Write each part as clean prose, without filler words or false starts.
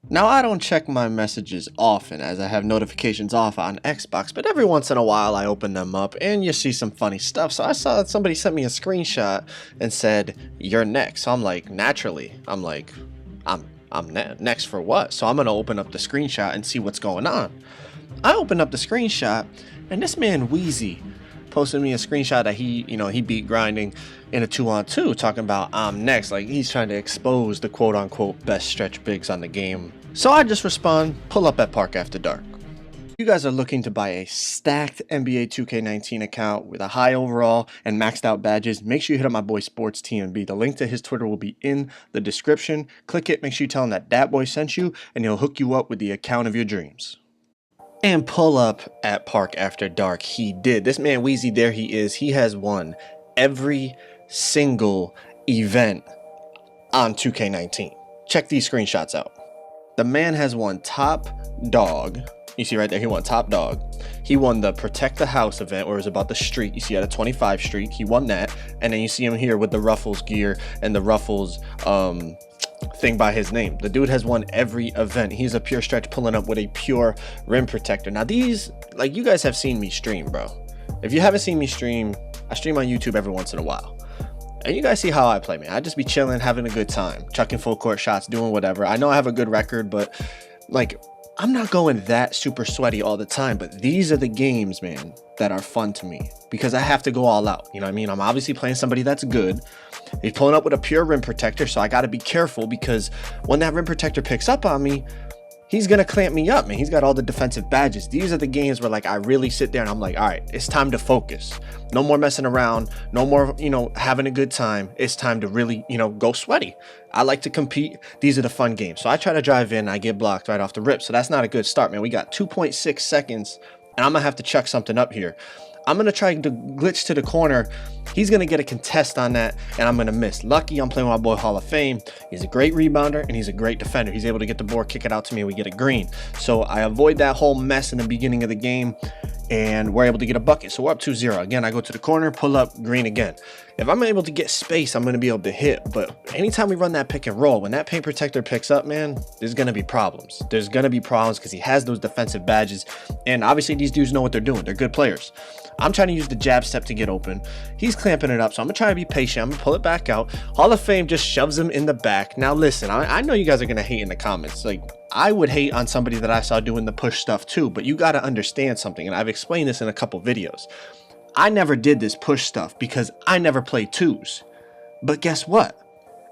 Now, I don't check my messages often as I have notifications off on Xbox, but every once in a while I open them up and you see some funny stuff. So I saw that somebody sent me a screenshot and said, "You're next." So I'm like, naturally, I'm next for what? So I'm gonna open up the screenshot and see what's going on. I opened up the screenshot and this man Weezy posted me a screenshot that he beat grinding in a 2-on-2, talking about I'm next, like he's trying to expose the quote-unquote best stretch bigs on the game. So I just respond, pull up at Park After Dark. If you guys are looking to buy a stacked NBA 2K19 account with a high overall and maxed out badges, make sure you hit up my boy Sports TMB. The link to his Twitter will be in the description. Click it, make sure you tell him that boy sent you, and he'll hook you up with the account of your dreams. And pull up at Park After Dark. He did. This man Weezy, there he is. He has won every single event on 2K19. Check these screenshots out. The man has won top dog. You see right there, he won top dog. He won the Protect the House event, where it was about the streak. You see at a 25 streak, he won that. And then you see him here with the Ruffles gear and the Ruffles thing by his name. The dude has won every event. He's a pure stretch pulling up with a pure rim protector. Now these, like, you guys have seen me stream, bro. If you haven't seen me stream, I stream on YouTube every once in a while. And you guys see how I play, man. I just be chilling, having a good time, chucking full court shots, doing whatever. I know I have a good record, but like, I'm not going that super sweaty all the time. But these are the games, man, that are fun to me because I have to go all out. You know what I mean? I'm obviously playing somebody that's good. He's pulling up with a pure rim protector, so I got to be careful because when that rim protector picks up on me, he's going to clamp me up, man. He's got all the defensive badges. These are the games where, like, I really sit there and I'm like, all right, it's time to focus. No more messing around. No more, having a good time. It's time to really, go sweaty. I like to compete. These are the fun games. So I try to drive in. I get blocked right off the rip. So that's not a good start, man. We got 2.6 seconds, and I'm going to have to chuck something up here. I'm going to try to glitch to the corner. He's going to get a contest on that, and I'm going to miss. Lucky I'm playing with my boy Hall of Fame. He's a great rebounder, and he's a great defender. He's able to get the board, kick it out to me, and we get a green. So I avoid that whole mess in the beginning of the game, and we're able to get a bucket. So we're up 2-0. Again, I go to the corner, pull up, green again. If I'm able to get space, I'm going to be able to hit. But anytime we run that pick and roll, when that paint protector picks up, man, there's going to be problems. There's going to be problems because he has those defensive badges. And obviously, these dudes know what they're doing. They're good players. I'm trying to use the jab step to get open. He's clamping it up, so I'm going to try to be patient. I'm going to pull it back out. Hall of Fame just shoves him in the back. Now, listen, I know you guys are going to hate in the comments. Like, I would hate on somebody that I saw doing the push stuff too, but you got to understand something, and I've explained this in a couple videos. I never did this push stuff because I never played twos. But guess what?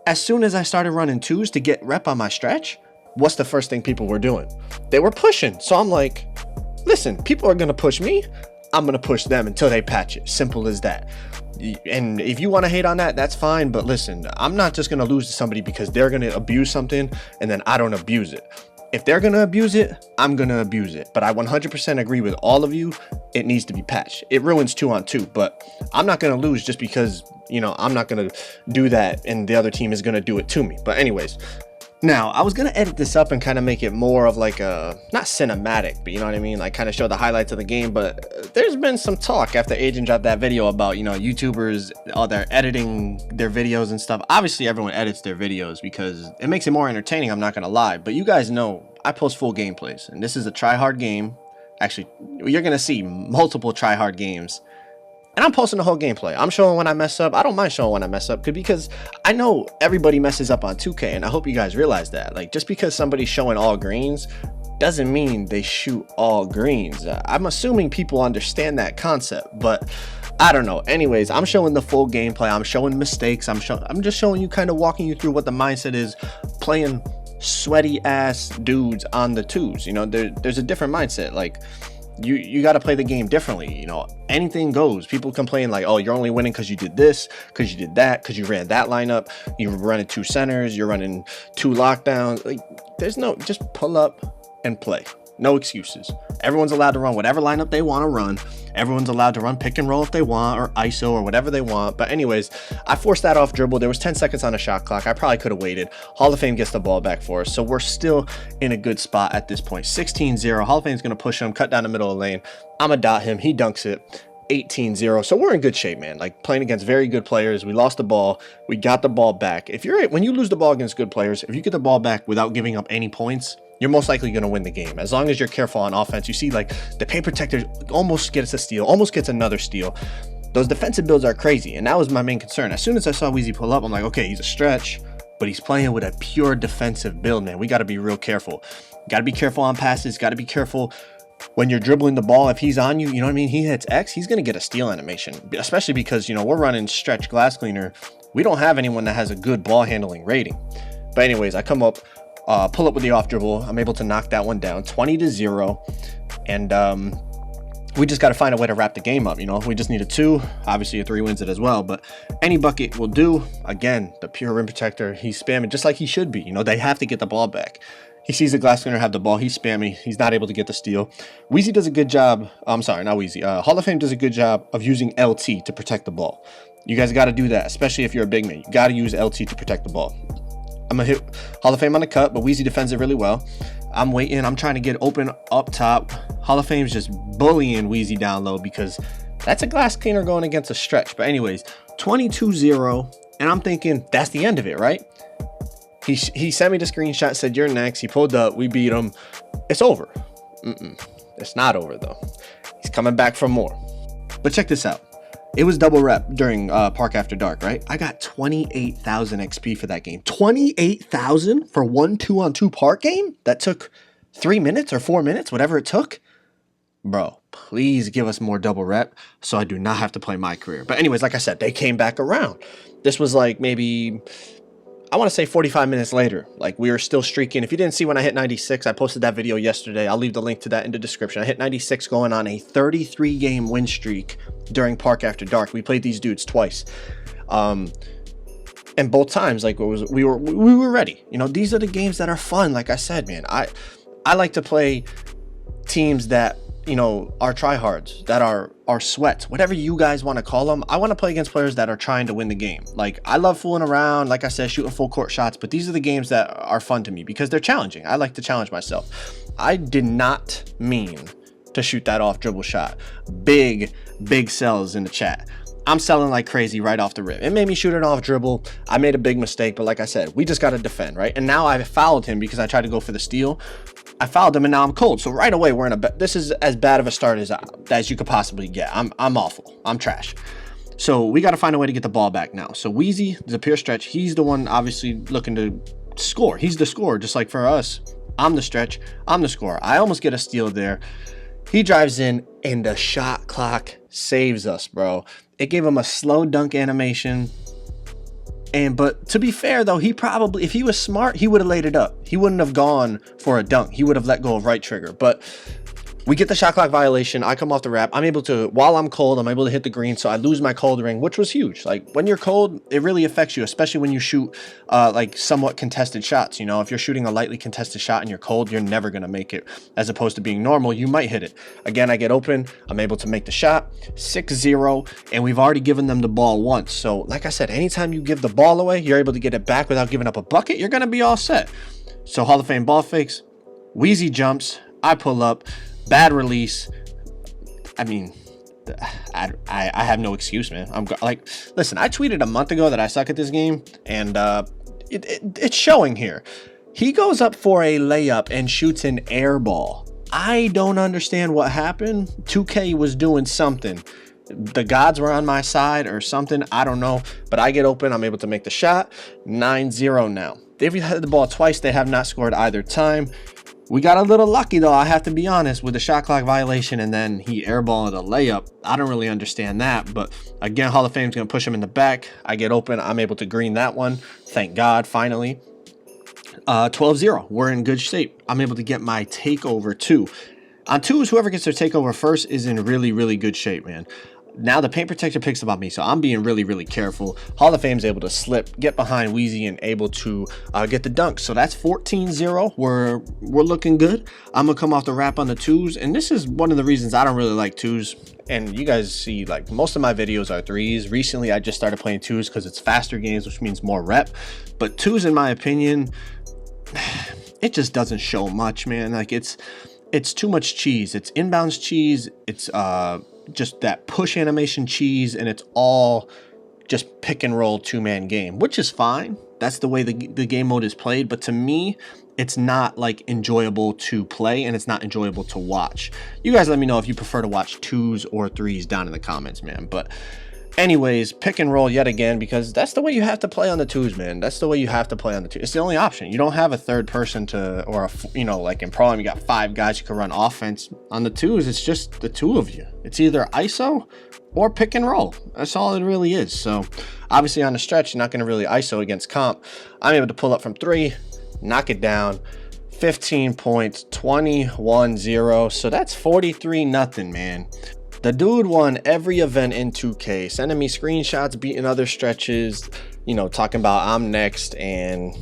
As soon as I started running twos to get rep on my stretch, what's the first thing people were doing? They were pushing. So I'm like, listen, people are going to push me. I'm going to push them until they patch it. Simple as that. And if you want to hate on that, that's fine. But listen, I'm not just going to lose to somebody because they're going to abuse something and then I don't abuse it. If they're going to abuse it, I'm going to abuse it. But I 100% agree with all of you. It needs to be patched. It ruins 2-on-2, but I'm not going to lose just because, I'm not going to do that and the other team is going to do it to me. But anyways, now I was going to edit this up and kind of make it more of like a, not cinematic, but you know what I mean? Like kind of show the highlights of the game. But there's been some talk after Agent dropped that video about, YouTubers, they're editing their videos and stuff. Obviously everyone edits their videos because it makes it more entertaining. I'm not going to lie, but you guys know I post full gameplays and this is a try hard game. Actually, you're going to see multiple try hard games. And I'm posting the whole gameplay. I'm showing when I mess up. I don't mind showing when I mess up because I know everybody messes up on 2K, and I hope you guys realize that. Like, just because somebody's showing all greens doesn't mean they shoot all greens. I'm assuming people understand that concept, but I don't know. Anyways, I'm showing the full gameplay. I'm showing mistakes. I'm just showing you, kind of walking you through what the mindset is playing sweaty ass dudes on the twos. There's a different mindset. Like, you got to play the game differently. Anything goes. People complain like, oh, you're only winning because you did this, because you did that, because you ran that lineup, you're running 2 centers, you're running 2 lockdowns. Like, there's no, just pull up and play. No excuses. Everyone's allowed to run whatever lineup they want to run. Everyone's allowed to run pick and roll if they want, or ISO, or whatever they want. But anyways, I forced that off dribble. There was 10 seconds on the shot clock. I probably could have waited. Hall of Fame gets the ball back for us. So we're still in a good spot at this point. 16-0. Hall of Fame's going to push him, cut down the middle of the lane. I'm going to dot him. He dunks it. 18-0. So we're in good shape, man. Like, playing against very good players. We lost the ball. We got the ball back. When you lose the ball against good players, if you get the ball back without giving up any points, you're most likely going to win the game. As long as you're careful on offense. You see, like, the paint protector almost gets a steal, almost gets another steal. Those defensive builds are crazy, and that was my main concern. As soon as I saw Weezy pull up, I'm like, okay, he's a stretch, but he's playing with a pure defensive build, man. We got to be real careful. Got to be careful on passes. Got to be careful when you're dribbling the ball. If he's on you, you know what I mean? He hits X, he's going to get a steal animation, especially because, you know, we're running stretch glass cleaner. We don't have anyone that has a good ball handling rating. But anyways, I come up, pull up with the off dribble. I'm able to knock that one down 20-0. And we just got to find a way to wrap the game up. You know, we just need a 2. Obviously a 3 wins it as well, but any bucket will do. Again, the pure rim protector, he's spamming just like he should be. You know, they have to get the ball back. He sees the glass cleaner have the ball. He's spamming. He's not able to get the steal. Weezy does a good job. I'm sorry, not Weezy. Hall of Fame does a good job of using LT to protect the ball. You guys got to do that, especially if you're a big man. You got to use LT to protect the ball. I'm going to hit Hall of Fame on the cut, but Weezy defends it really well. I'm waiting. I'm trying to get open up top. Hall of Fame's just bullying Weezy down low because that's a glass cleaner going against a stretch. But anyways, 22-0, and I'm thinking that's the end of it, right? He sent me the screenshot, said, you're next. He pulled up. We beat him. It's over. It's not over, though. He's coming back for more. But check this out. It was double rep during Park After Dark, right? I got 28,000 XP for that game. 28,000 for 1 2-on-2 park game? That took 3 minutes or 4 minutes, whatever it took. Bro, please give us more double rep so I do not have to play my career. But anyways, like I said, they came back around. This was like maybe, I want to say 45 minutes later. Like, we were still streaking. If you didn't see when I hit 96, I posted that video yesterday. I'll leave the link to that in the description. I hit 96 going on a 33-game win streak during Park After Dark. We played these dudes twice. And both times, like, we were ready. You know, these are the games that are fun. Like I said, man, I like to play teams that, you know, are tryhards, that are sweats, whatever you guys want to call them. I want to play against players that are trying to win the game. Like, I love fooling around, like I said, shooting full court shots, but these are the games that are fun to me because they're challenging. I like to challenge myself. I did not mean to shoot that off dribble shot. Big sells in the chat. I'm selling like crazy right off the rip. It made me shoot it off dribble. I made a big mistake, but like I said, we just got to defend, right? And now I fouled him because I tried to go for the steal. I fouled him and now I'm cold. So right away, we're in this is as bad of a start as you could possibly get. I'm awful. I'm trash. So we got to find a way to get the ball back now. So Weezy is a pure stretch. He's the one obviously looking to score. He's the scorer, just like for us. I'm the stretch. I'm the scorer. I almost get a steal there. He drives in and the shot clock saves us, bro. It gave him a slow dunk animation. But to be fair though, he probably, if he was smart, he would have laid it up. He wouldn't have gone for a dunk. He would have let go of right trigger. But we get the shot clock violation. I come off the wrap. I'm able to, while I'm cold, I'm able to hit the green. So I lose my cold ring, which was huge. Like, when you're cold, it really affects you, especially when you shoot like somewhat contested shots. You know, if you're shooting a lightly contested shot and you're cold, you're never going to make it. As opposed to being normal, you might hit it. Again, I get open. I'm able to make the shot. 6-0. And we've already given them the ball once. So like I said, anytime you give the ball away, you're able to get it back without giving up a bucket. You're going to be all set. So Hall of Fame ball fakes. Weezy jumps. I pull up. Bad release. I mean, I have no excuse, man. I'm like, listen, I tweeted a month ago that I suck at this game, and it's showing here. He goes up for a layup and shoots an air ball. I don't understand what happened. 2K was doing something. The gods were on my side or something. I don't know, but I get open. I'm able to make the shot. 9-0 now. They've had the ball twice. They have not scored either time. We got a little lucky, though, I have to be honest, with the shot clock violation, and then he airballed a layup. I don't really understand that, but again, Hall of Fame's going to push him in the back. I get open. I'm able to green that one. Thank God, finally. 12-0. We're in good shape. I'm able to get my takeover, too. On twos, whoever gets their takeover first is in really, really good shape, man. Now the paint protector picks up on me, so I'm being really, really careful. Hall of Fame's able to slip, get behind Weezy, and able to get the dunk. So that's 14-0. We're looking good. I'm gonna come off the wrap on the twos, and this is one of the reasons I don't really like twos. And you guys see, like, most of my videos are threes. Recently, I just started playing twos because it's faster games, which means more rep. But twos, in my opinion, it just doesn't show much, man. Like, it's too much cheese. It's inbounds cheese. It's just that push animation cheese, and it's all just pick and roll 2-man game, which is fine. That's the way the game mode is played. But to me, it's not like enjoyable to play, and it's not enjoyable to watch. You guys let me know if you prefer to watch 2s or 3s down in the comments, man. But anyways, pick and roll yet again, because that's the way you have to play on the 2s, man. That's the way you have to play on the 2s. It's the only option. You don't have a third person to, or a, you know, like in Pro, you got 5 guys who can run offense. On the 2s, it's just the 2 of you. It's either ISO or pick and roll. That's all it really is. So obviously on the stretch, you're not going to really ISO against comp. I'm able to pull up from 3, knock it down, 15 points, 21-0. So that's 43-0, man. The dude won every event in 2K, sending me screenshots, beating other stretches, you know, talking about I'm next, and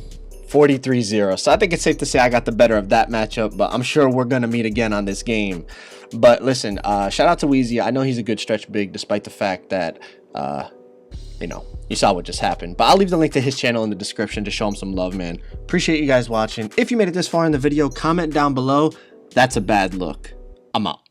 43-0. So I think it's safe to say I got the better of that matchup, but I'm sure we're going to meet again on this game. But listen, shout out to Weezy. I know he's a good stretch big, despite the fact that, you know, you saw what just happened. But I'll leave the link to his channel in the description to show him some love, man. Appreciate you guys watching. If you made it this far in the video, comment down below. That's a bad look. I'm out.